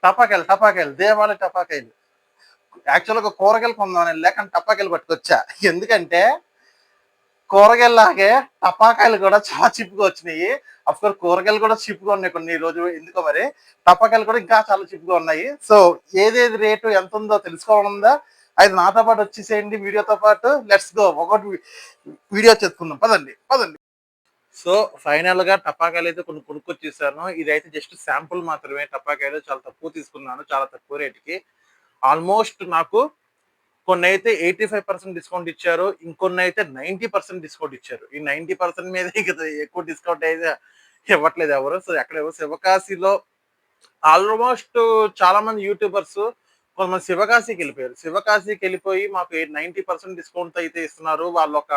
టపాకాయలు దేవాలయ టపాకాయలు. యాక్చువల్‌గా కూరగాయలు కొందామని ఎళ్ళా. కానీ టపాకాయలు పట్టుకొచ్చా. ఎందుకంటే కూరగాయల్లాగే టపాకాయలు కూడా చాలా చీప్‌గా వచ్చినియి. అఫ్‌కోర్స్ కూరగాయలు కూడా చీప్‌గా ఉన్నాయి కొన్ని ఈ రోజు ఎందుకో మరి. టపాకాయలు కూడా ఇంకా చాలా చీప్‌గా ఉన్నాయి. సో ఏదేది రేటు ఎంతుందో తెలుసుకోవాలనుందా? అయితే నాతో పాటు వచ్చేసేయండి వీడియోతో పాటు. Let's go. ఒక్కోటి వీడియో చేసుకుందాం. పదండి. సో ఫైనల్‌గా టపాకాయలైతే కొన్ని కొనుక్కొచ్చేసాను. ఇదైతే జస్ట్ శాంపుల్ మాత్రమే టపాకాయలు. చాలా తక్కువ తీసుకున్నాను. చాలా తక్కువ రేట్‌కి. ఆల్మోస్ట్ నాకు కొన్నైతే 85% డిస్కౌంట్ ఇచ్చారు. ఇంకొన్నైతే 90% డిస్కౌంట్ ఇచ్చారు. ఈ 90% మీద ఇక ఎక్కువ డిస్కౌంట్ అయితే ఇవ్వట్లేదు ఎవరు. సో ఎక్కడ శివకాశిలో ఆల్మోస్ట్ చాలా మంది యూట్యూబర్స్ కొంతమంది శివకాశికెళ్ళిపోయారు. శివకాశికెళ్ళిపోయి మాకు 90% డిస్కౌంట్ అయితే ఇస్తున్నారు. వాళ్ళొక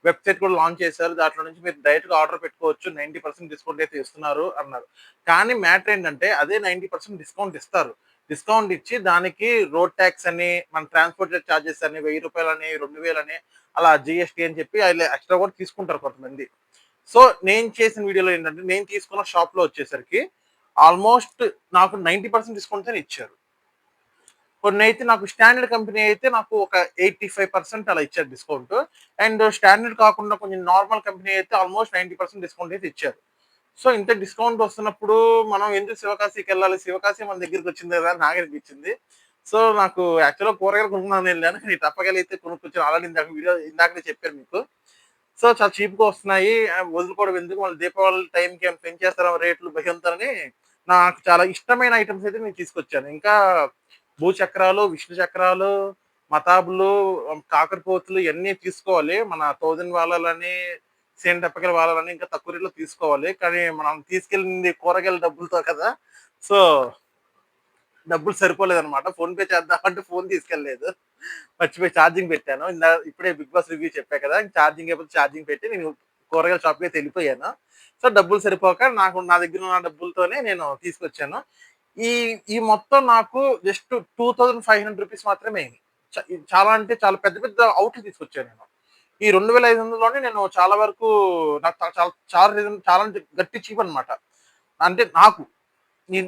వెబ్‌సైట్ కూడా లాంచ్ చేశారు. దాంట్లో నుంచి మీరు డైరెక్ట్‌గా ఆర్డర్ పెట్టుకోవచ్చు. 90% డిస్కౌంట్ అయితే ఇస్తున్నారు అన్నారు. కానీ మ్యాటర్ ఏంటంటే అదే 90% డిస్కౌంట్ ఇస్తారు. డిస్కౌంట్ ఇచ్చి దానికి రోడ్ టాక్స్ అని, మన ట్రాన్స్‌పోర్ట్ చార్జెస్ అని, రూ. 1000 అని, 2000 అని అలా జీఎస్టీ అని చెప్పి ఆళ్ళు ఎక్స్‌ట్రా కూడా తీసుకుంటారు కొంతమంది. సో నేను చేసిన వీడియోలో ఏంటంటే నేను తీసుకున్న షాప్‌లో వచ్చేసరికి ఆల్మోస్ట్ నాకు 90% డిస్కౌంట్‌తోనే ఇచ్చారు. కొన్నైతే నాకు స్టాండర్డ్ కంపెనీ అయితే నాకు ఒక 85% అలా ఇచ్చారు డిస్కౌంట్. అండ్ స్టాండర్డ్ కాకుండా కొంచెం నార్మల్ కంపెనీ అయితే ఆల్మోస్ట్ 90% డిస్కౌంట్ అయితే ఇచ్చారు. సో ఇంత డిస్కౌంట్ వస్తున్నప్పుడు మనం ఎందుకు శివకాశికెళ్ళాలి? శివకాశి మన దగ్గరికొచ్చింది కదా అని నాకనిపించింది. సో నాకు యాక్చువల్‌గా కూరగాయలు కొనుక్కుందామని ఎళ్ళాను. కానీ టపాకాయలైతే కొనుక్కొచ్చాను. ఆల్రెడీ ఇందాకనే చెప్పాను మీకు. సో చాలా చీప్‌గా వస్తున్నాయి. వదులుకోవడం ఎందుకు మళ్ళీ దీపావళి టైంకి ఏమైనా పెంచేస్తారేమో రేట్లు భయంతోని నాకు చాలా ఇష్టమైన ఐటెమ్స్ అయితే నేను తీసుకొచ్చాను. ఇంకా భూచక్రాలు, విష్ణు చక్రాలు, మతాబులు, కాకరపోతులు ఇయన్నీ తీసుకోవాలి. మన 1000 వాలాలని, సేను టప్పకాయలు వాలాలని ఇంకా తక్కువ రేట్‌లో తీసుకోవాలి. కానీ మనం తీసుకెళ్ళింది కూరగాయల డబ్బులతో కదా! సో డబ్బులు సరిపోలేదనమాట. ఫోన్‌పే చేద్దామంటే ఫోన్ తీసుకెళ్ళలేదు. మర్చిపోయి ఛార్జింగ్ పెట్టాను. ఇప్పుడే 'బిగ్ బాస్' రివ్యూ చెప్పా కదా! ఛార్జింగ్ అయిపోతే ఛార్జింగ్ పెట్టి నేను కూరగాయల షాప్‌కైతే ఎళ్ళిపోయాను. సో, డబ్బులు సరిపోక నా దగ్గర ఉన్న డబ్బులతోనే నేను తీసుకొచ్చాను. ఈ ఈ మొత్తం నాకు జస్ట్ రూ. 2500 మాత్రమే అయింది. ఇది చాలా అంటే చాలా పెద్ద పెద్ద ఔట్లు తీసుకొచ్చాను నేను. ఈ 2500లోనే నేను చాలా వరకు నాకు చాలా చాలా చాలా అంటే గట్టి చీప్ అనమాట. అంటే నాకు.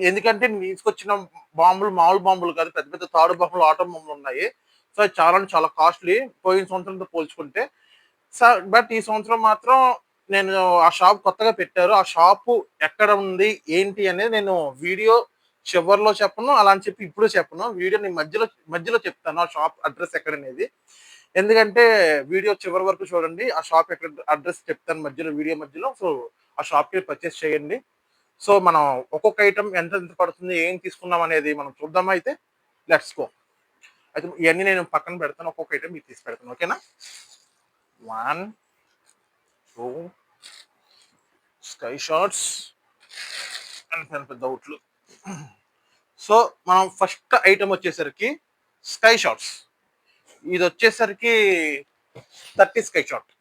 ఎందుకంటే నేను తీసుకొచ్చిన బాంబులు మామూలు బాంబులు కాదు. పెద్ద పెద్ద తాడు బాంబులు, ఆటం బాంబులున్నాయి. సో, అది చాలా అంటే చాలా కాస్ట్‌లీ. పోయిన సంవత్సరంతో పోల్చుకుంటే. బట్ ఈ సంవత్సరం మాత్రం నేను ఆ షాప్ కొత్తగా పెట్టారు. ఆ షాపు ఎక్కడ ఉంది? ఏంటి? అనేది నేను వీడియో చివర్లో చెప్పను. అలా అని చెప్పి ఇప్పుడు చెప్పను. వీడియో నేను మధ్యలో మధ్యలో చెప్తాను. ఆ షాప్ అడ్రెస్ ఎక్కడనేది. ఎందుకంటే వీడియో చివరి వరకు చూడండి. ఆ షాప్ ఎక్కడ అడ్రెస్ చెప్తాను మధ్యలో వీడియో మధ్యలో. సో, ఆ షాప్‌కెళ్ళి పర్చేస్ చేయండి. సో, మనం ఒక్కొక్క ఐటెమ్ ఎంత ఎంత పడుతుంది? ఏం తీసుకున్నాం అనేది మనం చూద్దామా అయితే? Let's go. అయితే ఇయన్నీ నేను పక్కన పెడతాను. ఒక్కొక్క ఐటెమ్ మీకు తీసి పెడతాను. ఓకేనా? 1, 2 స్కై షార్ట్స్ అండ్ పెద్ద పెద్ద ఔట్లు. సో, మనం ఫస్ట్ ఐటెమ్ వచ్చేసరికి స్కై షార్ట్స్. ఇదొచ్చేసరికి 30 sky short.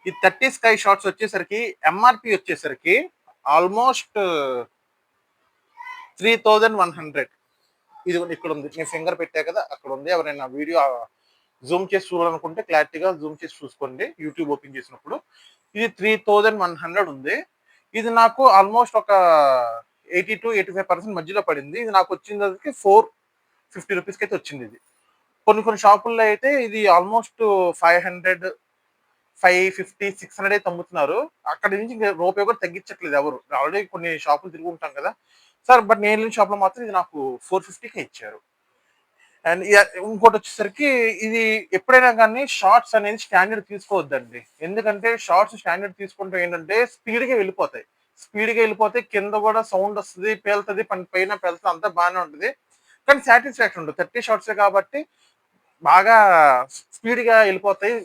ఈ 30 స్కై షార్ట్స్ వచ్చేసరికి ఎంఆర్‌పీ వచ్చేసరికి ఆల్మోస్ట్ 3100. ఇదిగోండి ఇక్కడుంది. నేను ఫింగర్ పెట్టా కదా! అక్కడుంది. ఎవరైనా వీడియో జూమ్ చేసి చూడాలనుకుంటే క్లారిటీగా జూమ్ చేసి చూసుకోండి. యూట్యూబ్ ఓపెన్ చేసినప్పుడు. ఇది 3100 ఉంది. ఇది నాకు ఆల్మోస్ట్ ఒక 80-85% మధ్యలో పడింది. ఇది నాకొచ్చిందరికి రూ. 450 కైతే వచ్చిందిది. కొన్ని కొన్ని షాపుల్లో అయితే ఇది ఆల్మోస్ట్ 500, 550, 600 అయితే అమ్ముతున్నారు. అక్కడి నుంచి ఇంక రూపాయి కూడా తగ్గించట్లేదు ఎవరు. ఆల్రెడీ కొన్ని షాపులు తిరుగుంటాం కదా! సార్ బట్ నేను ఎళ్ళిన షాప్‌లో మాత్రం ఇది నాకు 450కే ఇచ్చారు. అండ్ ఇంకోటొచ్చేసరికి ఇది ఎప్పుడైనా గాని షార్ట్స్ అనేది స్టాండర్డ్ తీసుకోవద్దండి. ఎందుకంటే షార్ట్స్ స్టాండర్డ్ తీసుకుంటే ఏంటంటే స్పీడ్‌గా వెళ్ళిపోతాయి. స్పీడ్‌గా వెళ్ళిపోతే కింద గూడా సౌండొస్తది, పేలుతది, పైన పేలుతది అంతా బానే ఉంటది. కానీ సాటిస్ఫాక్షన్ ఉండదు. 30 షార్ట్సే కాబట్టి బాగా స్పీడ్‌గా ఎళ్ళిపోతాయి.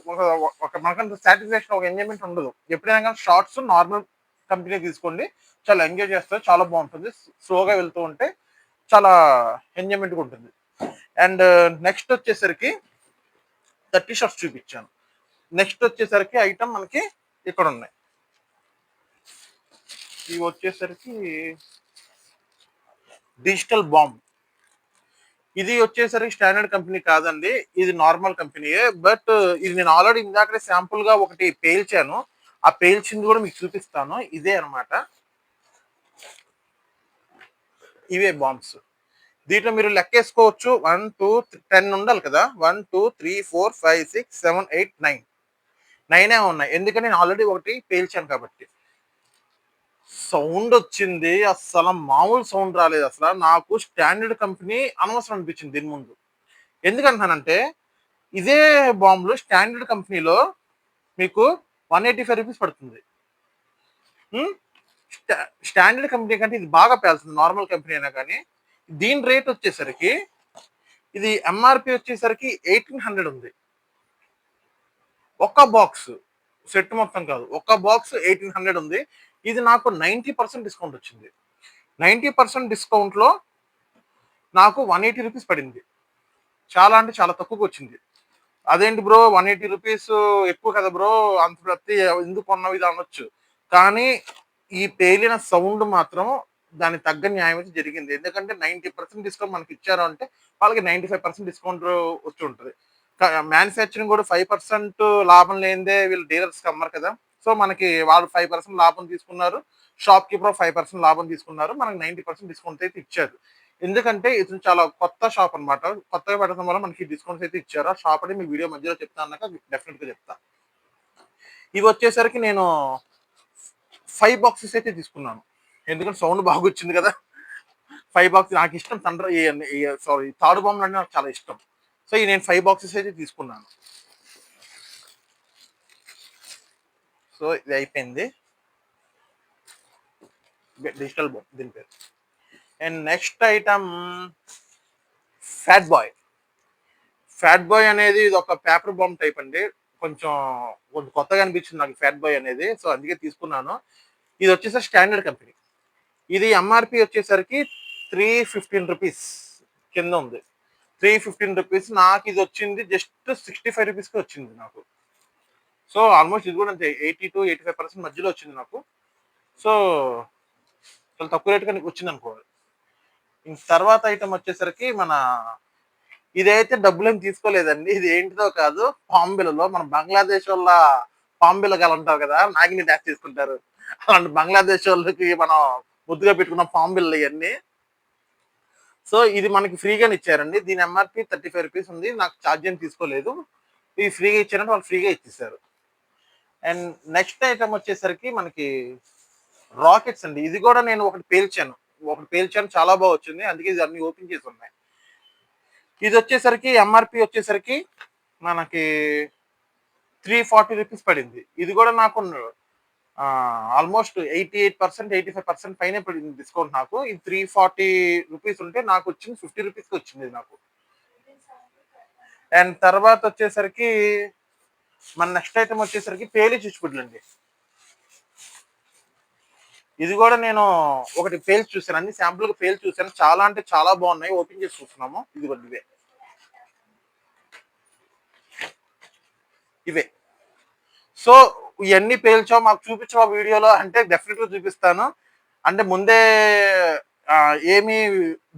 ఒక మనకంత సాటిస్ఫాక్షన్ ఒక ఎంజాయ్‌మెంట్ ఉండదు. ఎప్పుడైనా గాని షార్ట్స్ నార్మల్ కంపెనీ తీసుకోండి. చాలా ఎంజాయ్ చేస్తారు. చాలా బావుంటుంది. స్లోగా వెళ్తూ ఉంటే చాలా ఎంజాయ్‌మెంట్‌గా ఉంటుంది. అండ్ నెక్స్ట్ వచ్చేసరికి 30 షార్ట్స్ చూపించాను. నెక్స్ట్ వచ్చేసరికి ఐటెమ్ మనకి ఇక్కడున్నాయి. ఇవి వచ్చేసరికి డిజిటల్ బాంబ్. ఇది వచ్చేసరికి స్టాండర్డ్ కంపెనీ కాదండి. ఇది నార్మల్ కంపెనీయే. బట్ ఇది నేను ఆల్రెడీ ఇందాకడే శాంపుల్‌గా ఒకటి పేల్చాను. ఆ పేల్చింది కూడా మీకు చూపిస్తాను. ఇదే అన్నమాట. ఇవే బాంబ్స్. దీంట్లో మీరు లెక్కేసుకోవచ్చు. 1, 2, 10 ఉండాలి కదా! 1, 2, 3, 4, 5, 6, 7, 8, 9. 9 ఉన్నాయి. ఎందుకంటే నేను ఆల్రెడీ ఒకటి పేల్చాను కాబట్టి. సౌండ్ వచ్చింది. అస్సల మామూలు సౌండ్ రాలేదు అసల. నాకు స్టాండర్డ్ కంపెనీ అనవసరం అనిపించింది దీని ముందు. ఎందుకంటున్నానంటే, ఇదే బాంబులు స్టాండర్డ్ కంపెనీలో మీకు రూ. 185 పడుతుంది. హ్మ్. స్టాండర్డ్ కంపెనీ కంటే ఇది బాగా పేలుతుంది. నార్మల్ కంపెనీ అయినా కానీ. దీని రేట్ వచ్చేసరికి ఇది ఎంఆర్‌పీ వచ్చేసరికి 1800 ఉంది. ఒక్క బాక్స్. సెట్ మొత్తం కాదు. ఒక్క బాక్స్ 1800 ఉంది. ఇది నాకు 90% డిస్కౌంట్ వచ్చింది. 90% డిస్కౌంట్‌లో నాకు రూ. 180 పడింది. చాలా అంటే చాలా తక్కువకొచ్చింది. అదేంటి బ్రో రూ. 180 ఎక్కువ కదా బ్రో! అంత పెడితే ఎందుకు కొన్నావు ఇది అనొచ్చు. కానీ ఈ పేలిన సౌండ్ మాత్రం దానికి తగ్గ న్యాయం అయితే జరిగింది. ఎందుకంటే 90% డిస్కౌంట్ మనకి ఇచ్చారు అంటే వాళ్ళకి 95% డిస్కౌంట్ వచ్చి ఉంటది. మ్యానుఫ్యాక్చరింగ్ కూడా 5% లాభం లేనిదే వీళ్ళు డీలర్స్‌కి అమ్మరు కదా! సో మనకి వాళ్ళు 5% లాభం తీసుకున్నారు. షాప్ కీపర్ 5% లాభం తీసుకున్నారు. మనకి 90% డిస్కౌంట్ అయితే ఇచ్చారు. ఎందుకంటే ఇది చాలా కొత్త షాప్ అన్నమాట. కొత్తగా పెట్టడం వల్ల మనకి డిస్కౌంట్స్ అయితే ఇచ్చారు. ఆ షాప్ అని మీకు వీడియో మధ్యలో చెప్తా అన్నాక డెఫినిట్‌గా చెప్తా. ఇవి వచ్చేసరికి నేను 5 బాక్సెస్ అయితే తీసుకున్నాను. ఎందుకంటే సౌండ్ బాగొచ్చింది కదా! 5 బాక్స్ నాకిష్టం సారీ తాడు బొమ్మలు అంటే నాకు చాలా ఇష్టం. సో, ఈ నేను 5 బాక్సెస్ అయితే తీసుకున్నాను. సో, ఇది అయిపోయింది. డిజిటల్ బాంబ్ దీని పేరు. And next item fat bye. Fat bye అనేది ఇది ఒక పేపర్ బాంబ్ టైప్ అండి. కొంచెం కొంచెం కొత్తగా అనిపించింది నాకు ఫ్యాట్ బాయ్ అనేది. సో, అందుకే తీసుకున్నాను. ఇది వచ్చేసి స్టాండర్డ్ కంపెనీ. ఇది ఎంఆర్‌పీ వచ్చేసరికి రూ. 315 కింద ఉంది. రూ. 315 నాకు ఇది వచ్చింది జస్ట్ రూ. 65కే వచ్చింది నాకు. సో, ఆల్మోస్ట్ ఇది కూడా అంతే 80-85% మధ్యలో వచ్చింది నాకు. సో, చాలా తక్కువ రేట్‌కి వచ్చిందనుకోవాలి. తర్వాత ఐటమ్ వచ్చేసరికి ఇదైతే డబ్బులేం తీసుకోలేదండి. ఇది ఏంటిదో కాదు పాంబిల్లలో మన బంగ్లాదేశోళ్ళ పాంబిల్లగాలు అంటారు కదా! నాగిని డాన్స్ చేసుకుంటారు. అలాంటి బంగ్లాదేశోళ్ళకి మనం ముద్దుగా పెట్టుకున్న పాంబిల్లలు ఇయన్నీ. సో, ఇది మనకి ఫ్రీగానే ఇచ్చారండి. దీని ఎంఆర్‌పీ రూ. 35 ఉంది. నాకు చార్జ్ ఏం తీసుకోలేదు. ఇది ఫ్రీగా ఇచ్చారంటే వాళ్ళు ఫ్రీగా ఇచ్చేసారు. అండ్ నెక్స్ట్ ఐటమ్ వచ్చేసరికి మనకి రాకెట్స్ అండి. ఇది కూడా నేను ఒకటి పేల్చాను. చాలా బా వచ్చింది. అందుకే ఇది అన్ని ఓపెన్ చేసి ఉన్నాయి. ఇది వచ్చేసరికి ఎంఆర్‌పీ వచ్చేసరికి మనకి రూ. 340 పడింది. ఇది కూడా నాకు ఆల్మోస్ట్ 88%, 85% పైనే పడింది డిస్కౌంట్ నాకు. ఇది రూ. 340 ఉంటే నాకు వచ్చింది రూ. 50కి వచ్చింది ఇది నాకు. అండ్ తర్వాత వచ్చేసరికి మన నెక్స్ట్ ఐటమ్ వచ్చేసరికి పేలి చిచ్చుబుడ్లండి. ఇది కూడా నేను ఒకటి పేల్చి చూసాను. అన్ని శాంపుల్‌గా పేల్చి చూసాను. చాలా అంటే చాలా బాగున్నాయి. ఓపెన్ చేసి చూస్తున్నాము. ఇదిగోండి ఇవే. ఇవే. సో, ఇయన్నీ పేల్చావు మాకు చూపించవా వీడియోలో అంటే డెఫినిట్‌గా చూపిస్తాను. అంటే ముందే ఏమి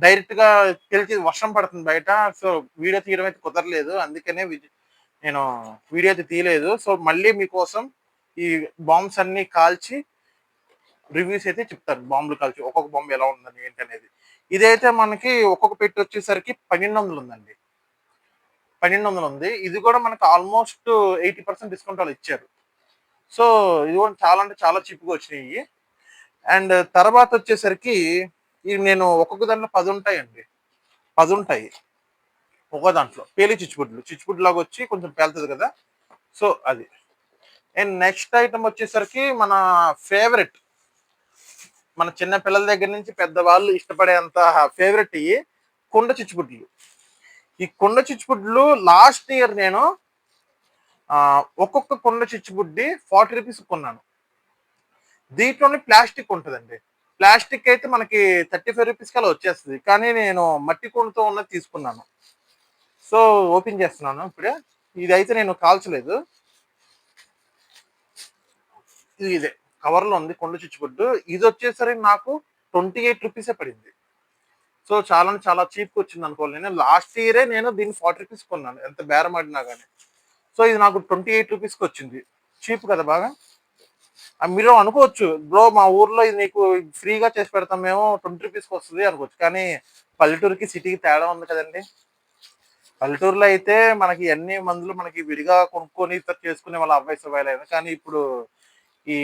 డైరెక్ట్‌గా పేల్చి వర్షం పడుతుంది బయట. సో, వీడియో తీయడం అయితే కుదరలేదు. అందుకనే నేను వీడియో అయితే తీయలేదు. సో, మళ్ళీ మీకోసం ఈ బాంబ్స్ అన్నీ కాల్చి రివ్యూస్ అయితే చెప్తాను. బాంబులు కాల్చి ఒక్కొక్క బాంబు ఎలా ఉందని ఏంటనేది. ఇదైతే మనకి ఒక్కొక్క పెట్టి వచ్చేసరికి 1200 ఉందండి. 1200 ఉంది. ఇది కూడా మనకు ఆల్మోస్ట్ 80% డిస్కౌంట్ వాళ్ళు ఇచ్చారు. సో, ఇది కూడా చాలా అంటే చాలా చీప్‌గా వచ్చినాయి. అండ్ తర్వాత వచ్చేసరికి ఇవి నేను ఒక్కొక్క దాంట్లో 10 ఉంటాయండి. 10 ఉంటాయి. ఒక్కో దాంట్లో పేలి చిచ్చుబుడ్లు. చిచ్చుబుడ్డులాగా వచ్చి కొంచెం పేలుతది కదా! సో, అది. అండ్ నెక్స్ట్ ఐటమ్ వచ్చేసరికి మన ఫేవరెట్. మన చిన్న పిల్లల దగ్గర నుంచి పెద్దవాళ్ళు ఇష్టపడేంత ఫేవరెట్ ఇయి కుండ చిచ్చుబుడ్లు. ఈ కుండ చిచ్చుబుడ్లు లాస్ట్ ఇయర్ నేను ఒక్కొక్క కుండ చిచ్చుబుడ్డి రూ. 40 కొన్నాను. దీంట్లోనే ప్లాస్టిక్ ఉంటదండి. ప్లాస్టిక్ అయితే మనకి రూ. 35 కల్లా వచ్చేస్తది. కానీ నేను మట్టి కుండతో ఉన్నది తీసుకున్నాను. సో, ఓపెన్ చేస్తున్నాను ఇప్పుడే. ఇదైతే నేను కాల్చలేదు. ఇదే కవర్‌లో ఉంది కుండ చిచ్చుబుడ్డు. ఇదొచ్చేసరికి నాకు రూ. 28 పడింది. సో, చాలా అంటే చాలా చీప్‌గా వచ్చిందనుకోవాలి. నేను లాస్ట్ ఇయరే నేను దీన్ని రూ. 40 కొన్నాను. ఎంత బేరం ఆడినా గాని. సో, ఇది నాకు రూ. 28కి వచ్చింది. చీప్ కదా బాగా. మీరు అనుకోవచ్చు బ్రో మా ఊర్లో ఇది నీకు ఫ్రీగా చేసి పెడతాం మేము 20 రూపీస్కి వస్తుంది అనుకోవచ్చు, కానీ పల్లెటూరుకి సిటీకి తేడా ఉంది కదండి. పల్లెటూరులో అయితే మనకి అన్ని మందులు మనకి విడిగా కొనుక్కొని చేసుకునే వాళ్ళ అబ్బాయి సుబాయిలు, కానీ ఇప్పుడు ఈ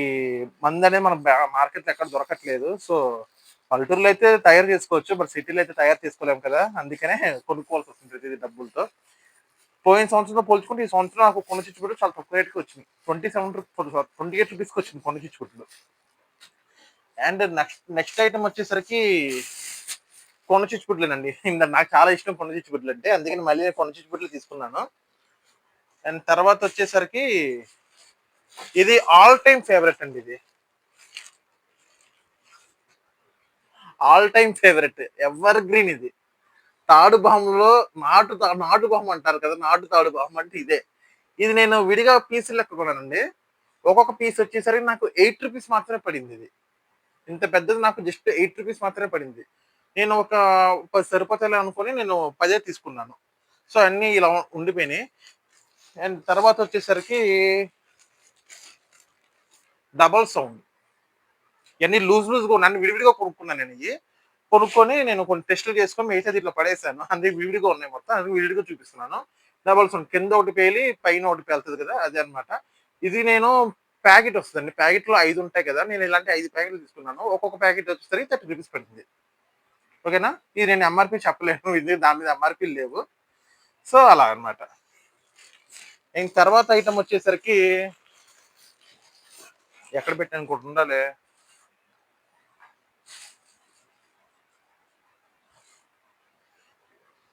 మందు అనేది మన మార్కెట్లో ఎక్కడ దొరకట్లేదు. సో పల్లెటూరులో అయితే తయారు చేసుకోవచ్చు, బట్ సిటీలో అయితే తయారు చేసుకోలేము కదా, అందుకనే కొనుక్కోవాల్సి వస్తుంది ప్రతిదీ డబ్బులతో. పోయిన సంవత్సరంతో పోల్చుకుంటే ఈ సంవత్సరం నాకు కొండ చిచ్చుబుడ్లు చాలా తక్కువ రేటుకి వచ్చింది. 28 రూపీస్కి వచ్చింది కొండ చిచ్చుబుడ్లు. అండ్ నెక్స్ట్ నెక్స్ట్ ఐటమ్ వచ్చేసరికి కొండ చిచ్చుబుడ్లేనండి. నాకు చాలా ఇష్టం కొండ చిచ్చుబుడ్లు అంటే, అందుకని మళ్ళీ కొండ చిచ్చుబుడ్లు తీసుకున్నాను. అండ్ తర్వాత వచ్చేసరికి ఇది ఆల్ టైమ్ ఫేవరెట్ అండి. ఇది all time favourite, ever green. ఇది తాడు బాంబులో నాటు బాంబు అంటారు కదా, నాటు తాడు బాంబు అంటే ఇదే. ఇది నేను విడిగా పీసులు లెక్క కొన్నానండి. ఒక్కొక్క పీస్ వచ్చేసరికి నాకు 8 రూపీస్ మాత్రమే పడింది. ఇది ఇంత పెద్దది నాకు జస్ట్ 8 రూపీస్ మాత్రమే పడింది. నేను ఒక 10 సరిపోతాయి అనుకుని నేను 10 తీసుకున్నాను. సో అన్నీ ఇలా ఉండిపోయినాయి. అండ్ తర్వాత వచ్చేసరికి డబల్ సౌండ్, ఇవన్నీ లూజ్గా నన్ను విడివిడిగా కొనుక్కున్నాను. నేను ఇవి కొనుక్కొని నేను కొన్ని టెస్టులు చేసుకొని మిగతా దీంట్లో పడేసాను, అందుకే విడివిడిగా ఉన్నాయి మొత్తం, అందుకే విడివిడిగా చూపిస్తున్నాను. డబల్ సౌండ్ కింద ఒకటి పేలి పైన ఒకటి పేలుతుంది కదా, అదే అనమాట. ఇది నేను ప్యాకెట్ వస్తుందండి, ప్యాకెట్లో 5 ఉంటాయి కదా, నేను ఇలాంటి 5 ప్యాకెట్లు తీసుకున్నాను. ఒక్కొక్క ప్యాకెట్ వచ్చేసరికి 30 రూపీస్ పడుతుంది. ఓకేనా, ఇది నేను ఎంఆర్పి చెప్పలేను, ఇది దాని మీద ఎంఆర్పి లేవు. సో అలా అనమాట. ఇంక తర్వాత ఐటమ్ వచ్చేసరికి ఎక్కడ పెట్టాను అనుకుంటుండాలి,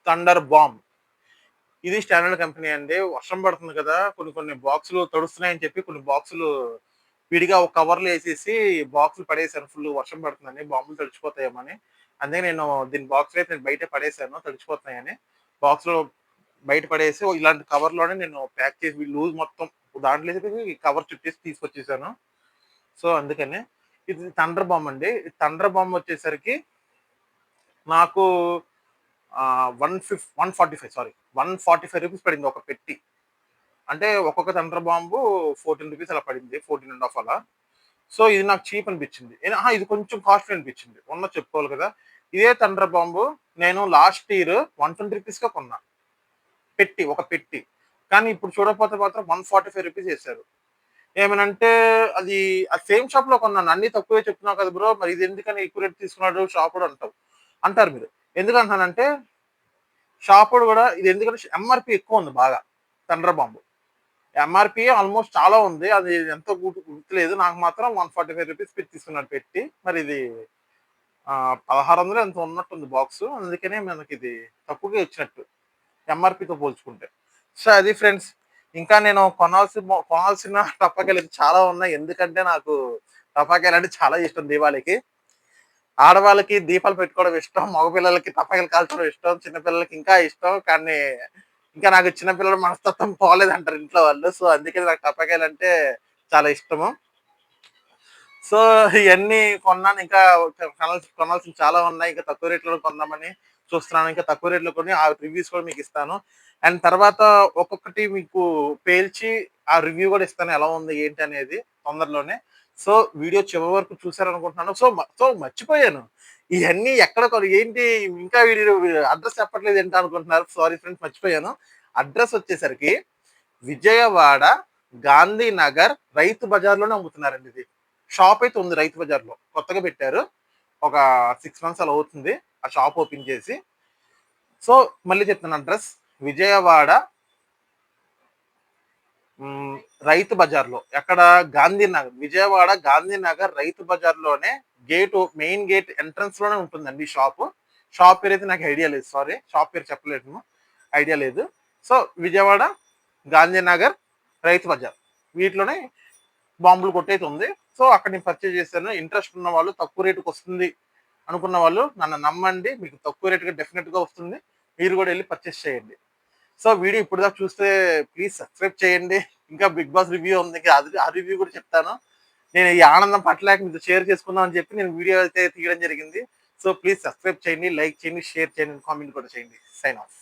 థండర్ బాంబ్. ఇది స్టాండర్డ్ కంపెనీ అండి. వర్షం పడుతుంది కదా, కొన్ని కొన్ని బాక్సులు తడుస్తున్నాయని చెప్పి కొన్ని బాక్సులు విడిగా ఒక కవర్లో వేసేసి బాక్సులు పడేసాను. ఫుల్ వర్షం పడుతుందని బాంబులు తడిచిపోతాయేమని, అందుకే నేను దీని బాక్స్ అయితే నేను బయట పడేసాను తడిచిపోతున్నాయని. బాక్స్లో బయట పడేసి ఇలాంటి కవర్లోనే నేను ప్యాక్ చేసి లూజ్ మొత్తం దాంట్లో కవర్ చుట్టేసి తీసుకొచ్చేసాను. సో అందుకని ఇది థండర్ బాంబ్ అండి. థండర్ బాంబ్ వచ్చేసరికి నాకు 145 పడింది ఒక పెట్టి. అంటే ఒక్కొక్క థండర్ బాంబు 14 రూపీస్ అలా పడింది, 14.5 అలా. సో ఇది నాకు చీప్ అనిపించింది. ఇది కొంచెం కాస్ట్లీ అనిపించింది, చెప్పుకోవాలి కదా. ఇదే థండర్ బాంబు నేను లాస్ట్ ఇయర్ 120 రూపీస్గా కొన్నా పెట్టి, ఒక పెట్టి. కానీ ఇప్పుడు చూడకపోతే మాత్రం 145 రూపీస్ వేశారు. ఏమనంటే అది సేమ్ షాప్ లో కొన్నాను, అన్ని తక్కువే చెప్తున్నావు కదా బ్రో, మరి ఇది ఎందుకని ఎక్కువ రేట్ తీసుకున్నాడు షాప్ అంటారు మీరు. ఎందుకంటానంటే షాప్ కూడా ఇది ఎందుకంటే ఎంఆర్పి ఎక్కువ ఉంది బాగా. థండర్ బాంబు ఎంఆర్పి ఆల్మోస్ట్ చాలా ఉంది, అది ఎంతో గుర్తులేదు. నాకు మాత్రం 145 రూపీస్ పెట్టి తీసుకున్నాడు పెట్టి. మరి ఇది 1600 ఎంత ఉన్నట్టుంది బాక్స్, అందుకనే మనకి ఇది తక్కువగా వచ్చినట్టు ఎంఆర్పితో పోల్చుకుంటే. సో అది ఫ్రెండ్స్, ఇంకా నేను కొనాల్సిన టపాకాయలు చాలా ఉన్నాయి, ఎందుకంటే నాకు టపాకాయలు అంటే చాలా ఇష్టం. దీపావళికి ఆడవాళ్ళకి దీపాలు పెట్టుకోవడం ఇష్టం, మగపిల్లలకి టపాకాయలు కాల్చడం ఇష్టం, చిన్నపిల్లలకి ఇంకా ఇష్టం. కానీ ఇంకా నాకు చిన్నపిల్లల మనస్తత్వం పోలేదంటారు ఇంట్లో వాళ్ళు. సో అందుకని నాకు టపాకాయలు అంటే చాలా ఇష్టము. సో ఇవన్నీ కొన్నాను, ఇంకా కొనాల్సిన చాలా ఉన్నాయి, ఇంకా తక్కువ రేట్లో కొందామని చూస్తున్నాను. ఇంకా తక్కువ రేట్లో కొని ఆ రివ్యూస్ కూడా మీకు ఇస్తాను. అండ్ తర్వాత ఒక్కొక్కటి మీకు పేల్చి ఆ రివ్యూ కూడా ఇస్తాను, ఎలా ఉంది ఏంటి అనేది తొందరలోనే. సో వీడియో చివరి వరకు చూసారనుకుంటున్నాను. సో మర్చిపోయాను, ఇవన్నీ ఎక్కడ ఏంటి ఇంకా వీడియో అడ్రస్ చెప్పట్లేదు ఏంటి అనుకుంటున్నారు. సారీ ఫ్రెండ్స్, మర్చిపోయాను. అడ్రస్ వచ్చేసరికి విజయవాడ గాంధీనగర్ రైతు బజార్లోనే అమ్ముతున్నారండి. ఇది షాప్ అయితే ఉంది రైతు బజార్లో, కొత్తగా పెట్టారు, ఒక 6 months అలా అవుతుంది ఆ షాప్ ఓపెన్ చేసి. సో మళ్ళీ చెప్తాను అడ్రస్, విజయవాడ రైతు బజార్లో, ఎక్కడ గాంధీనగర్, విజయవాడ గాంధీనగర్ రైతు బజార్లోనే మెయిన్ గేట్ ఎంట్రన్స్ లోనే ఉంటుందండి షాప్. షాప్ పేరు అయితే నాకు ఐడియా లేదు, సారీ షాప్ పేరు చెప్పలేదు, ఐడియా లేదు. సో విజయవాడ గాంధీనగర్ రైతు బజార్ వీటిలోనే బాంబులు కొట్టేది ఉంది. సో అక్కడ నేను పర్చేజ్ చేశాను. ఇంట్రెస్ట్ ఉన్న వాళ్ళు, తక్కువ రేటుకి వస్తుంది అనుకున్న వాళ్ళు నన్ను నమ్మండి, మీకు తక్కువ రేటుగా డెఫినెట్గా వస్తుంది, మీరు కూడా వెళ్ళి పర్చేస్ చేయండి. సో వీడియో ఇప్పుడు దాకా చూస్తే ప్లీజ్ సబ్స్క్రైబ్ చేయండి. ఇంకా బిగ్ బాస్ రివ్యూ ఉంది, ఆ రివ్యూ కూడా చెప్తాను. నేను ఈ ఆనందం పట్ల మీతో షేర్ చేసుకుందాం అని చెప్పి నేను వీడియో అయితే తీయడం జరిగింది. సో ప్లీజ్ సబ్స్క్రైబ్ చేయండి, లైక్ చేయండి, షేర్ చేయండి, కామెంట్ కూడా చేయండి. Sign of.